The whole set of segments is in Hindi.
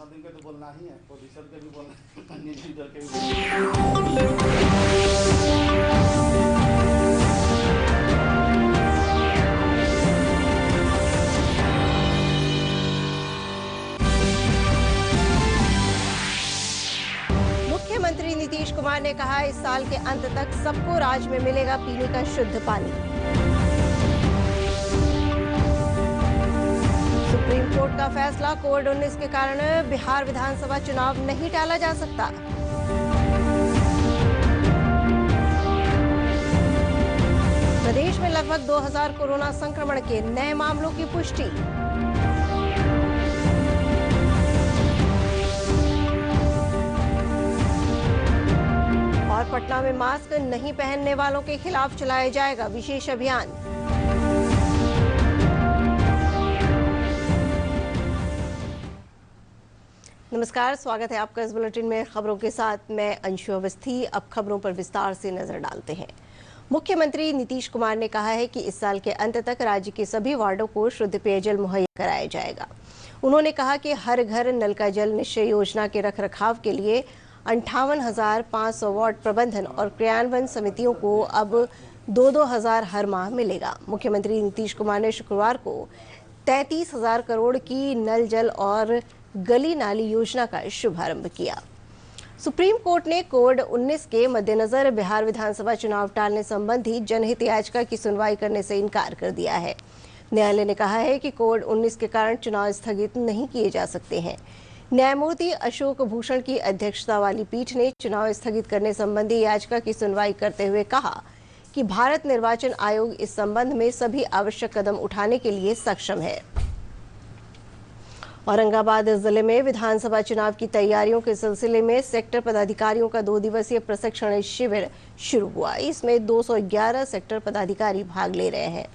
आदमी के तो बोलना ही है, पोजीशन के भी बोलना है, न्यूज रीडर के भी बोलना मुख्यमंत्री नीतीश कुमार ने कहा इस साल के अंत तक सबको राज्य में मिलेगा पीने का शुद्ध पानी। सुप्रीम कोर्ट का फैसला, कोविड-19 के कारण बिहार विधानसभा चुनाव नहीं टाला जा सकता। प्रदेश में लगभग 2000 कोरोना संक्रमण के नए मामलों की पुष्टि। और पटना में मास्क नहीं पहनने वालों के खिलाफ चलाया जाएगा विशेष अभियान। नमस्कार, स्वागत है आपका इस बुलेटिन में। खबरों के साथ मैं अंशु अवस्थी। अब खबरों पर विस्तार से नजर डालते हैं। मुख्यमंत्री नीतीश कुमार ने कहा है कि इस साल के अंत तक राज्य के सभी वार्डों को शुद्ध पेयजल मुहैया कराया जाएगा। उन्होंने कहा कि हर घर नल का जल निश्चय योजना के रखरखाव के लिए 58,500 वार्ड प्रबंधन और क्रियान्वयन समितियों को अब 2-2 हजार हर माह मिलेगा। मुख्यमंत्री नीतीश कुमार ने शुक्रवार को 33,000 करोड़ की नल जल और गली नाली योजना का शुभारंभ किया। सुप्रीम कोर्ट ने कोविड-19 के मद्देनजर बिहार विधानसभा चुनाव टालने संबंधी जनहित याचिका की सुनवाई करने से इनकार कर दिया है। न्यायालय ने कहा है कि कोविड-19 के कारण चुनाव स्थगित नहीं किए जा सकते हैं। न्यायमूर्ति अशोक भूषण की अध्यक्षता वाली पीठ ने चुनाव स्थगित करने संबंधी याचिका की सुनवाई करते हुए कहा कि भारत निर्वाचन आयोग इस संबंध में सभी आवश्यक कदम उठाने के लिए सक्षम है। औरंगाबाद जिले में विधानसभा चुनाव की तैयारियों के सिलसिले में सेक्टर पदाधिकारियों का 2 दिवसीय प्रशिक्षण शिविर शुरू हुआ। इसमें 211 सेक्टर पदाधिकारी भाग ले रहे हैं।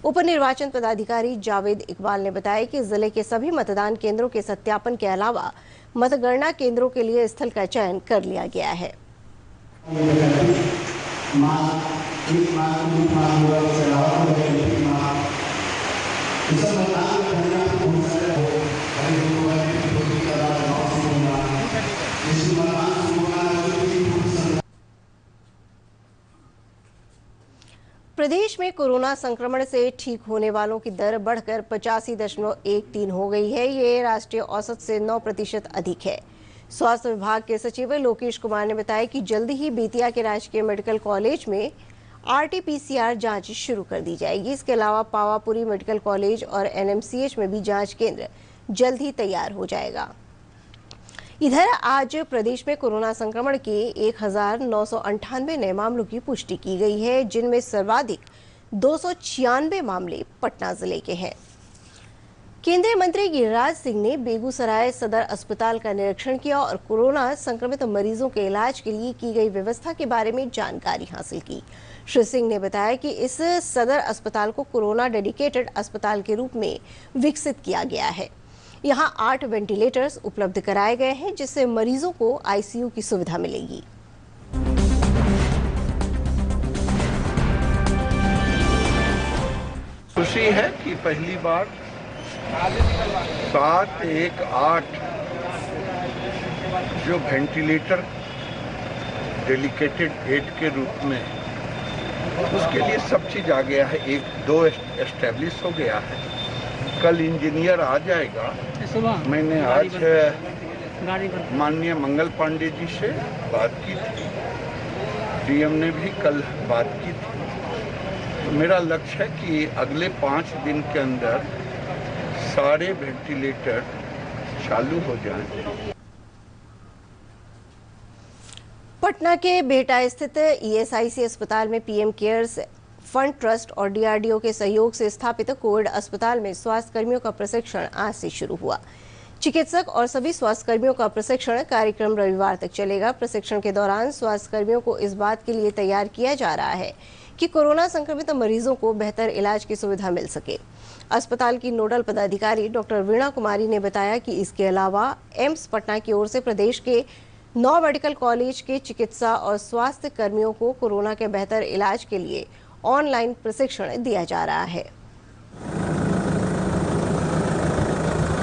उप निर्वाचन पदाधिकारी जावेद इकबाल ने बताया कि जिले के सभी मतदान केंद्रों के सत्यापन के अलावा मतगणना केंद्रों के लिए स्थल का चयन कर लिया गया है। प्रदेश में कोरोना संक्रमण से ठीक होने वालों की दर बढ़कर 85.13 हो गई है। ये राष्ट्रीय औसत से 9% अधिक है। स्वास्थ्य विभाग के सचिव लोकेश कुमार ने बताया कि जल्द ही बेतिया के राजकीय मेडिकल कॉलेज में RT-PCR जांच शुरू कर दी जाएगी। इसके अलावा पावापुरी मेडिकल कॉलेज और NMCH में भी जांच केंद्र जल्द ही तैयार हो जाएगा। इधर आज प्रदेश में कोरोना संक्रमण के 1998 नए मामलों की पुष्टि की गई है, जिनमें सर्वाधिक 296 मामले पटना जिले के हैं। केंद्रीय मंत्री गिरिराज सिंह ने बेगूसराय सदर अस्पताल का निरीक्षण किया और कोरोना संक्रमित मरीजों के इलाज के लिए की गई व्यवस्था के बारे में जानकारी हासिल की। श्री सिंह ने बताया कि इस सदर अस्पताल को कोरोना डेडिकेटेड अस्पताल के रूप में विकसित किया गया है। यहां 8 वेंटिलेटर्स उपलब्ध कराए गए हैं, जिससे मरीजों को ICU की सुविधा मिलेगी। खुशी है कि पहली बार 718 जो वेंटिलेटर डेडिकेटेड बेड के रूप में, उसके लिए सब चीज आ गया है। 1-2 एस्टेब्लिश हो गया है। कल इंजीनियर आ जाएगा। मैंने आज माननीय मंगल पांडे जी से बात की थी, DM ने भी कल बात की थी। तो मेरा लक्ष्य है कि अगले 5 दिन के अंदर सारे वेंटिलेटर चालू हो जाएं। पटना के बेहटा स्थित ESIC अस्पताल में PM केयर्स फंड ट्रस्ट और DRDO के सहयोग से स्थापित कोविड अस्पताल में स्वास्थ्य कर्मियों का प्रशिक्षण आज से शुरू हुआ। चिकित्सक और सभी स्वास्थ्य कर्मियों का प्रशिक्षण कार्यक्रम रविवार तक चलेगा। प्रशिक्षण के दौरान स्वास्थ्य कर्मियों को इस बात के लिए तैयार किया जा रहा है कि कोरोना संक्रमित मरीजों को बेहतर इलाज की सुविधा मिल सके। अस्पताल की नोडल पदाधिकारी डॉक्टर वीणा कुमारी ने बताया कि इसके अलावा एम्स पटना की ओर से प्रदेश के 9 मेडिकल कॉलेज के चिकित्सा और स्वास्थ्य कर्मियों को कोरोना के बेहतर इलाज के लिए ऑनलाइन प्रशिक्षण दिया जा रहा है।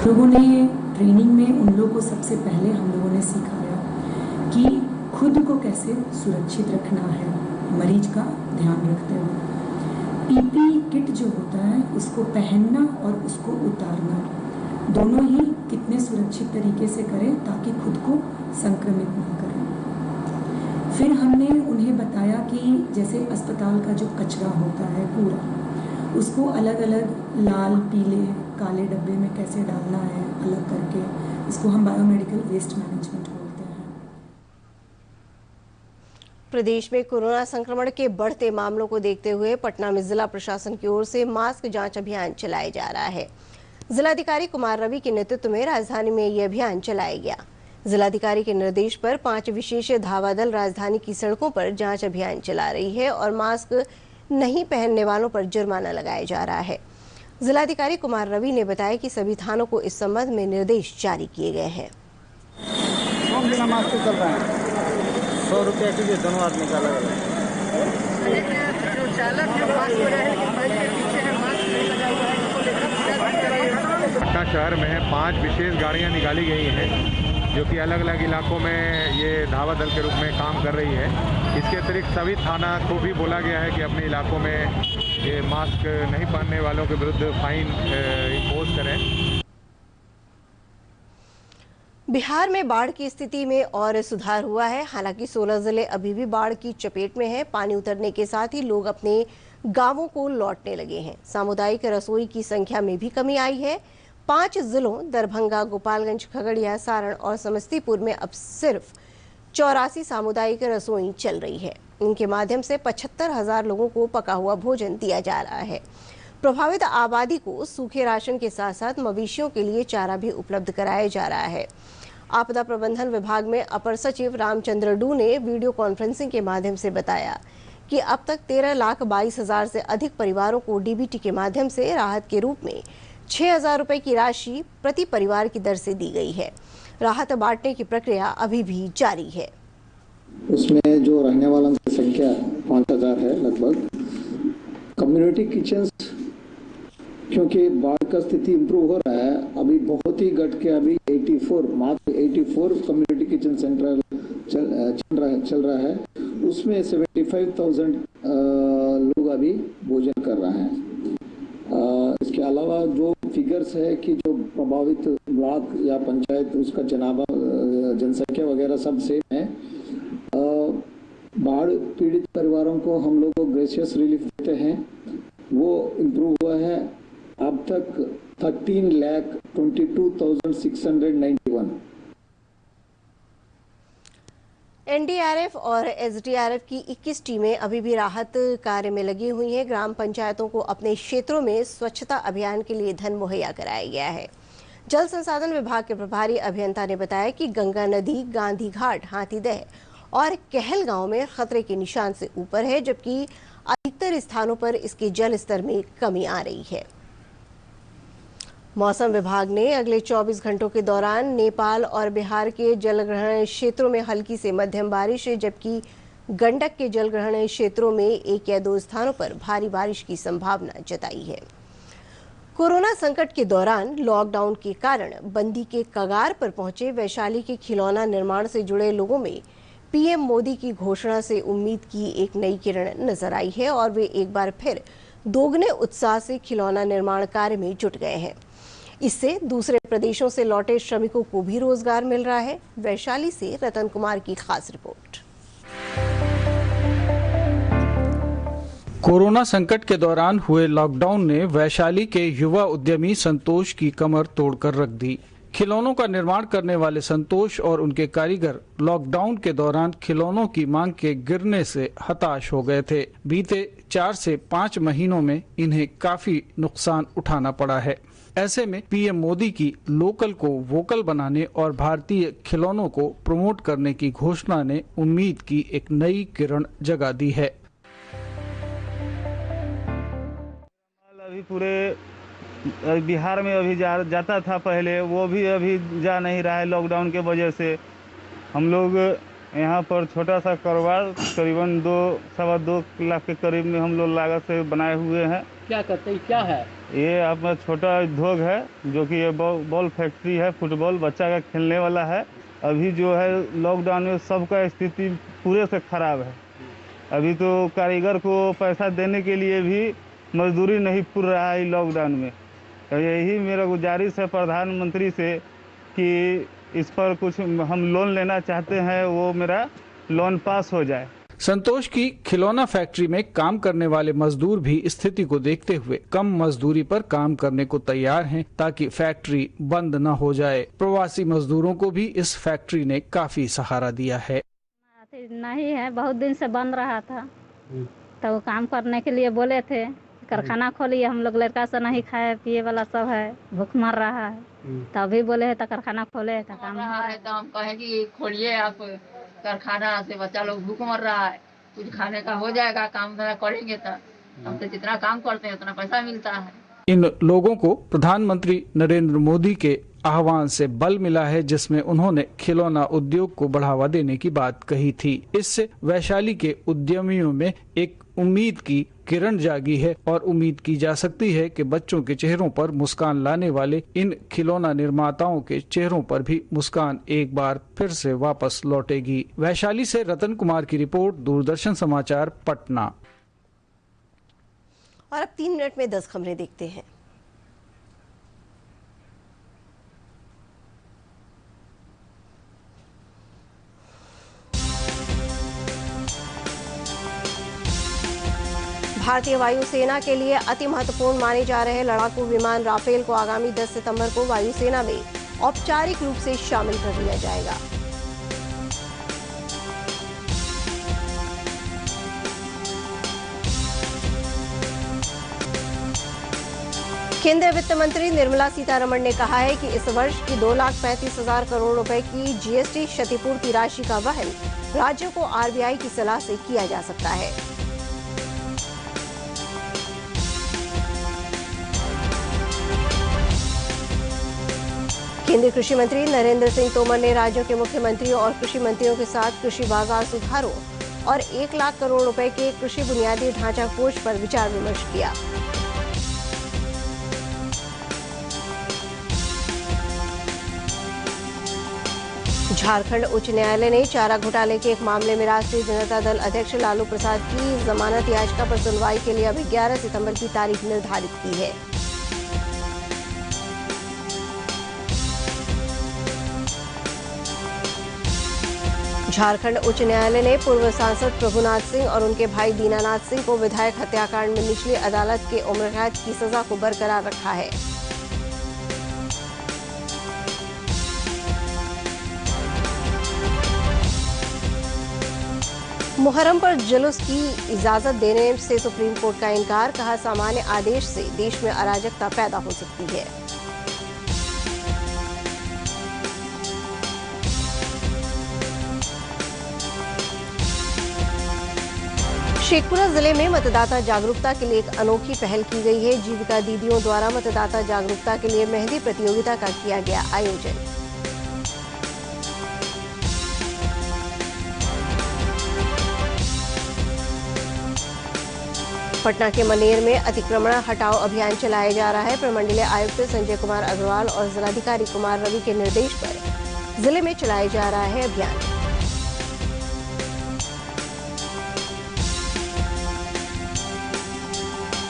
लोगों ने ट्रेनिंग में उन लोगों को सबसे पहले हम लोगों ने सिखाया कि खुद को कैसे सुरक्षित रखना है मरीज का ध्यान रखते हुए। पीपीई किट जो होता है उसको पहनना और उसको उतारना दोनों ही कितने सुरक्षित तरीके से करें ताकि खुद को संक्रमित ना करें। फिर हमने उन्हें बताया कि जैसे अस्पताल का जो कचरा होता है पूरा, उसको अलग अलग लाल, पीले, काले डब्बे में कैसे डालना है अलग करके। इसको हम बायोमेडिकल वेस्ट मैनेजमेंट बोलते हैं। प्रदेश में कोरोना संक्रमण के बढ़ते मामलों को देखते हुए पटना में जिला प्रशासन की ओर से मास्क जांच अभियान चलाया जा रहा है। जिलाधिकारी कुमार रवि के नेतृत्व में राजधानी में ये अभियान चलाया गया। जिलाधिकारी के निर्देश पर 5 विशेष धावा दल राजधानी की सड़कों पर जांच अभियान चला रही है और मास्क नहीं पहनने वालों पर जुर्माना लगाया जा रहा है। जिलाधिकारी कुमार रवि ने बताया कि सभी थानों को इस संबंध में निर्देश जारी किए गए हैं। 100 रुपया कीजिए दोनों आदमी का अलग अलग। जो चालक है मास्क लगाए, लेकिन बाइक के पीछे है मास्क नहीं लगा हुआ है, इसको लेकर पटना शहर में 5 विशेष गाड़ियां निकाली गई हैं जो कि अलग अलग इलाकों में ये धावा दल के रूप में काम कर रही है। इसके अतिरिक्त सभी थाना को भी बोला गया है कि अपने इलाकों में ये मास्क नहीं पहनने वालों के विरुद्ध फाइन इम्पोज करें। बिहार में बाढ़ की स्थिति में और सुधार हुआ है। हालांकि 16 जिले अभी भी बाढ़ की चपेट में हैं। पानी उतरने के साथ ही लोग अपने गांवों को लौटने लगे हैं। सामुदायिक रसोई की संख्या में भी कमी आई है। 5 जिलों दरभंगा, गोपालगंज, खगड़िया, सारण और समस्तीपुर में अब सिर्फ 84 सामुदायिक रसोई चल रही है। इनके माध्यम से 75,000 लोगों को पका हुआ भोजन दिया जा रहा है। प्रभावित आबादी को सूखे राशन के साथ साथ मवेशियों के लिए चारा भी उपलब्ध कराया जा रहा है। आपदा प्रबंधन विभाग में अपर सचिव रामचंद्र डू ने वीडियो कॉन्फ्रेंसिंग के माध्यम से बताया कि अब तक 13,22,000 से अधिक परिवारों को डीबीटी के माध्यम से राहत के रूप में 6,000 रुपए की राशि प्रति परिवार की दर से दी गई है। राहत बांटने की प्रक्रिया अभी भी जारी है। उसमें जो रहने वालों की संख्या 5,000 है लगभग। कम्युनिटी किचन्स, क्योंकि बाढ़ का स्थिति इम्प्रूव हो रहा है, अभी बहुत ही घट के अभी 84 कम्युनिटी किचन सेंटर चल रहा है। उसमें 75,000 लोग अभी भोजन कर रहे हैं। इसके अलावा जो फिगर्स है कि जो प्रभावित ब्लॉक या पंचायत उसका जनसंख्या वगैरह सब सेम है। बाढ़ पीड़ित परिवारों को हम लोग ग्रेशियस रिलीफ देते हैं, वो इम्प्रूव हुआ है। अब तक 13,22,691। एनडीआरएफ और एसडीआरएफ की 21 टीमें अभी भी राहत कार्य में लगी हुई हैं। ग्राम पंचायतों को अपने क्षेत्रों में स्वच्छता अभियान के लिए धन मुहैया कराया गया है। जल संसाधन विभाग के प्रभारी अभियंता ने बताया कि गंगा नदी, गांधी घाट, हाथीदह और कहलगांव में खतरे के निशान से ऊपर है, जबकि अधिकतर स्थानों पर इसके जल स्तर में कमी आ रही है। मौसम विभाग ने अगले 24 घंटों के दौरान नेपाल और बिहार के जलग्रहण क्षेत्रों में हल्की से मध्यम बारिश, जबकि गंडक के जलग्रहण क्षेत्रों में 1 या 2 स्थानों पर भारी बारिश की संभावना जताई है। कोरोना संकट के दौरान लॉकडाउन के कारण बंदी के कगार पर पहुंचे वैशाली के खिलौना निर्माण से जुड़े लोगों में पीएम मोदी की घोषणा से उम्मीद की एक नई किरण नजर आई है और वे एक बार फिर दोगुने उत्साह से खिलौना निर्माण कार्य में जुट गए हैं। इससे दूसरे प्रदेशों से लौटे श्रमिकों को भी रोजगार मिल रहा है। वैशाली से रतन कुमार की खास रिपोर्ट। कोरोना संकट के दौरान हुए लॉकडाउन ने वैशाली के युवा उद्यमी संतोष की कमर तोड़कर रख दी। खिलौनों का निर्माण करने वाले संतोष और उनके कारीगर लॉकडाउन के दौरान खिलौनों की मांग के गिरने से हताश हो गए थे। बीते 4 से 5 महीनों में इन्हें काफी नुकसान उठाना पड़ा है। ऐसे में पीएम मोदी की लोकल को वोकल बनाने और भारतीय खिलौनों को प्रमोट करने की घोषणा ने उम्मीद की एक नई किरण जगा दी है। अभी पूरे बिहार में अभी जाता था पहले, वो भी अभी जा नहीं रहा है लॉकडाउन के वजह से। हम लोग यहाँ पर छोटा सा कारोबार करीबन 2-2.25 लाख के करीब में हम लोग लागत से बनाए हुए हैं। क्या करते हैं, क्या है ये अपना छोटा उद्योग है जो कि ये बॉल फैक्ट्री है, फुटबॉल बच्चा का खेलने वाला है। अभी जो है लॉकडाउन में सबका स्थिति पूरे से खराब है। अभी तो कारीगर को पैसा देने के लिए भी मजदूरी नहीं पूर रहा है लॉकडाउन में। तो यही मेरा गुजारिश है प्रधानमंत्री से कि इस पर कुछ हम लोन लेना चाहते हैं, वो मेरा लोन पास हो जाए। संतोष की खिलौना फैक्ट्री में काम करने वाले मजदूर भी स्थिति को देखते हुए कम मजदूरी पर काम करने को तैयार हैं ताकि फैक्ट्री बंद न हो जाए। प्रवासी मजदूरों को भी इस फैक्ट्री ने काफी सहारा दिया है। नहीं है, बहुत दिन से बंद रहा था तो वो काम करने के लिए बोले थे कारखाना खोलिए, हम लोग लड़का से नहीं खाए पिए वाला सब है, भूख मर रहा है, तभी बोले है तो कारखाना खोले तो काम रहा है। तो हम कहे कि खोलिए आप कारखाना, से बच्चा लोग भूख मर रहा है, कुछ खाने का हो जाएगा, काम धंधा करेंगे तो हम तो जितना काम करते हैं उतना पैसा मिलता है। इन लोगों को प्रधानमंत्री नरेंद्र मोदी के आह्वान से बल मिला है, जिसमें उन्होंने खिलौना उद्योग को बढ़ावा देने की बात कही थी। इससे वैशाली के उद्यमियों में एक उम्मीद की किरण जागी है और उम्मीद की जा सकती है कि बच्चों के चेहरों पर मुस्कान लाने वाले इन खिलौना निर्माताओं के चेहरों पर भी मुस्कान एक बार फिर से वापस लौटेगी। वैशाली से रतन कुमार की रिपोर्ट, दूरदर्शन समाचार, पटना। और अब 3 मिनट में 10 खबरें देखते हैं। भारतीय वायुसेना के लिए अति महत्वपूर्ण माने जा रहे लड़ाकू विमान राफेल को आगामी 10 सितंबर को वायुसेना में औपचारिक रूप से शामिल कर लिया जाएगा। केंद्रीय वित्त मंत्री निर्मला सीतारमण ने कहा है कि इस वर्ष की 2,35,000 करोड़ रुपए की जीएसटी क्षतिपूर्ति राशि का वहन राज्यों को आरबीआई की सलाह से किया जा सकता है। केंद्रीय कृषि मंत्री नरेंद्र सिंह तोमर ने राज्यों के मुख्यमंत्रियों और कृषि मंत्रियों के साथ कृषि बाजार सुधारों और 1 लाख करोड़ रुपए के कृषि बुनियादी ढांचा कोष पर विचार विमर्श किया। झारखंड उच्च न्यायालय ने चारा घोटाले के एक मामले में राष्ट्रीय जनता दल अध्यक्ष लालू प्रसाद की जमानत याचिका पर सुनवाई के लिए अब 11 सितंबर की तारीख निर्धारित की है। झारखंड उच्च न्यायालय ने पूर्व सांसद प्रभुनाथ सिंह और उनके भाई दीनानाथ सिंह को विधायक हत्याकांड में निचली अदालत के उम्र कैद की सजा को बरकरार रखा है। मुहर्रम पर जुलूस की इजाजत देने से सुप्रीम कोर्ट का इनकार, कहा सामान्य आदेश से देश में अराजकता पैदा हो सकती है। शेखपुरा जिले में मतदाता जागरूकता के लिए एक अनोखी पहल की गई है। जीविका दीदियों द्वारा मतदाता जागरूकता के लिए मेहंदी प्रतियोगिता का किया गया आयोजन। पटना के मनेर में अतिक्रमण हटाओ अभियान चलाया जा रहा है। प्रमंडलीय आयुक्त संजय कुमार अग्रवाल और जिलाधिकारी कुमार रवि के निर्देश पर जिले में चलाया जा रहा है अभियान।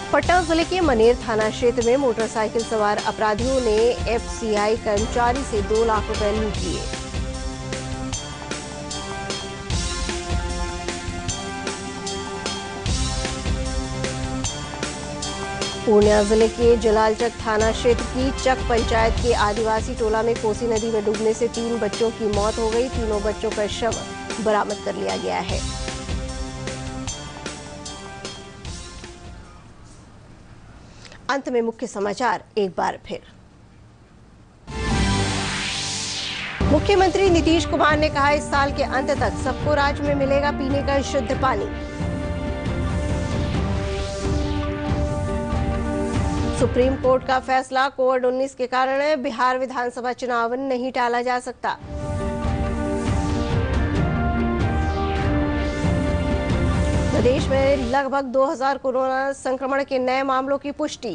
पटना जिले के मनेर थाना क्षेत्र में मोटरसाइकिल सवार अपराधियों ने एफसीआई कर्मचारी से 2 लाख रुपए लूट लिए। पूर्णिया जिले के जलालचक थाना क्षेत्र की चक पंचायत के आदिवासी टोला में कोसी नदी में डूबने से 3 बच्चों की मौत हो गई। तीनों बच्चों का शव बरामद कर लिया गया है। अंत में मुख्य समाचार एक बार फिर। मुख्यमंत्री नीतीश कुमार ने कहा, इस साल के अंत तक सबको राज्य में मिलेगा पीने का शुद्ध पानी। सुप्रीम कोर्ट का फैसला, कोविड-19 के कारण बिहार विधानसभा चुनाव नहीं टाला जा सकता। प्रदेश में लगभग 2000 कोरोना संक्रमण के नए मामलों की पुष्टि।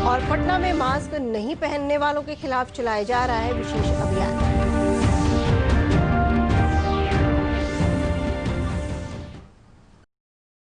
और पटना में मास्क नहीं पहनने वालों के खिलाफ चलाया जा रहा है विशेष अभियान।